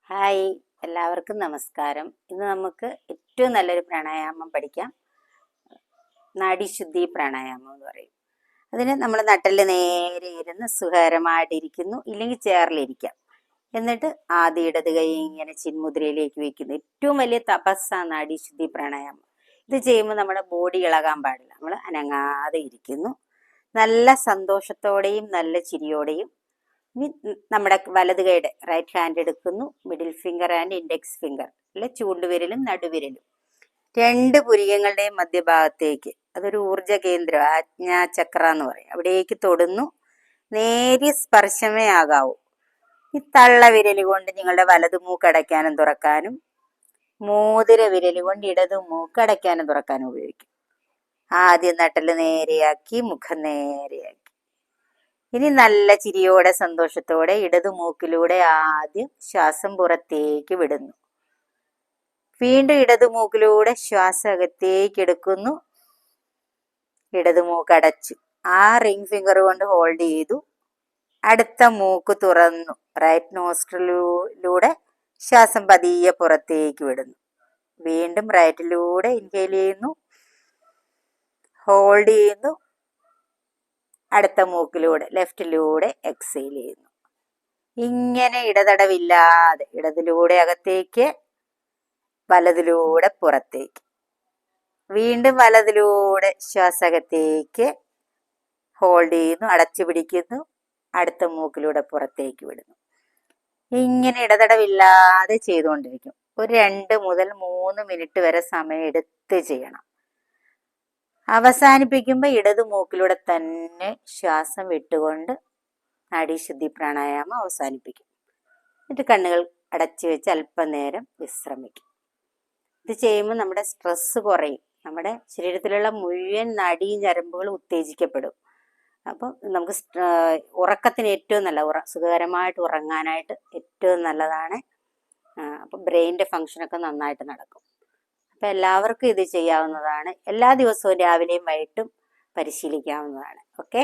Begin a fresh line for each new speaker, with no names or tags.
Hi, എല്ലാവർക്കും നമസ്കാരം. ഇന്ന് നമുക്ക് ഏറ്റവും നല്ലൊരു പ്രാണായാമം പഠിക്കാം. നാഡീശുദ്ധി പ്രാണായാമം എന്ന് പറയും. അതിന് നമ്മൾ നട്ടല് നേരെ ഇരുന്ന് സുഖകരമായിട്ടിരിക്കുന്നു, ഇല്ലെങ്കിൽ ചേറിലിരിക്കാം. എന്നിട്ട് ആദ്യ ഇടത് കൈ ഇങ്ങനെ ചിന്മുദ്രയിലേക്ക് വെക്കുന്നു. ഏറ്റവും വലിയ തപസ്സാണ് നാഡീശുദ്ധി പ്രാണായാമം. ഇത് ചെയ്യുമ്പോൾ നമ്മുടെ ബോഡി ഇളകാൻ പാടില്ല. നമ്മൾ അനങ്ങാതെ ഇരിക്കുന്നു. നല്ല സന്തോഷത്തോടെയും നല്ല ചിരിയോടെയും. ഇനി നമ്മുടെ വലത് കൈയുടെ റൈറ്റ് ഹാൻഡ് എടുക്കുന്നു. Middle finger and index finger അല്ലെ ചൂണ്ടുവിരലും നടുവിരലും രണ്ട് പുരികങ്ങളുടെയും മധ്യഭാഗത്തേക്ക്, അതൊരു ഊർജ കേന്ദ്രം, ആജ്ഞാചക്ര എന്ന് പറയും, അവിടേക്ക് തൊടുന്നു. നേരിയ സ്പർശമേ ആകാവൂ. ഈ തള്ള വിരൽ കൊണ്ട് നിങ്ങളുടെ വലതു മൂക്ക് അടയ്ക്കാനും തുറക്കാനും, മോതിര വിരൽ കൊണ്ട് ഇടതു മൂക്ക് അടയ്ക്കാനും തുറക്കാനും ഉപയോഗിക്കും. ആദ്യം നട്ടല് നേരെയാക്കി, മുഖം നേരെയാക്കി. ഇനി നല്ല ചിരിയോടെ സന്തോഷത്തോടെ ഇടതു മൂക്കിലൂടെ ആദ്യം ശ്വാസം പുറത്തേക്ക് വിടുന്നു. വീണ്ടും ഇടതു മൂക്കിലൂടെ ശ്വാസം അകത്തേക്ക് എടുക്കുന്നു. ഇടതു മൂക്ക് അടച്ചു. ആ റിംഗ് ഫിംഗർ കൊണ്ട് ഹോൾഡ് ചെയ്തു. അടുത്ത മൂക്ക് തുറന്നു. റൈറ്റ് നോസ്ട്രിലൂടെ ശ്വാസം പതിയെ പുറത്തേക്ക് വിടുന്നു. വീണ്ടും റൈറ്റിലൂടെ ഇൻഹേൽ ചെയ്യുന്നു, ഹോൾഡ് ചെയ്യുന്നു. അടുത്ത മൂക്കിലൂടെ ലെഫ്റ്റിലൂടെ എക്സേൽ ചെയ്യുന്നു. ഇങ്ങനെ ഇടതടവില്ലാതെ ഇടതിലൂടെ അകത്തേക്ക്, വലതിലൂടെ പുറത്തേക്ക്. വീണ്ടും വലതിലൂടെ ശ്വാസകത്തേക്ക് ഹോൾഡ് ചെയ്യുന്നു, അടച്ചു പിടിക്കുന്നു. അടുത്ത മൂക്കിലൂടെ പുറത്തേക്ക് വിടുന്നു. ഇങ്ങനെ ഇടതടവില്ലാതെ ചെയ്തുകൊണ്ടിരിക്കും. ഒരു 2 മുതൽ 3 മിനിറ്റ് വരെ സമയം എടുത്ത് ചെയ്യണം. അവസാനിപ്പിക്കുമ്പോൾ ഇടതു മൂക്കിലൂടെ തന്നെ ശ്വാസം വിട്ടുകൊണ്ട് നാഡീശുദ്ധി പ്രാണായാമം അവസാനിപ്പിക്കും. എന്നിട്ട് കണ്ണുകൾ അടച്ചു വെച്ച് അല്പനേരം വിശ്രമിക്കും. ഇത് ചെയ്യുമ്പോൾ നമ്മുടെ സ്ട്രെസ് കുറയും. നമ്മുടെ ശരീരത്തിലുള്ള മുഴുവൻ നാഡീ ഞരമ്പുകൾ ഉത്തേജിക്കപ്പെടും. അപ്പം നമുക്ക് ഉറക്കത്തിന് ഏറ്റവും നല്ല സുഖകരമായിട്ട് ഉറങ്ങാനായിട്ട് ഏറ്റവും നല്ലതാണ്. അപ്പം ബ്രെയിനിൻ്റെ ഫങ്ഷനൊക്കെ നന്നായിട്ട് നടക്കും. അപ്പം എല്ലാവർക്കും ഇത് ചെയ്യാവുന്നതാണ്. എല്ലാ ദിവസവും രാവിലെയും വൈകിട്ടും പരിശീലിക്കാവുന്നതാണ്. ഓക്കെ.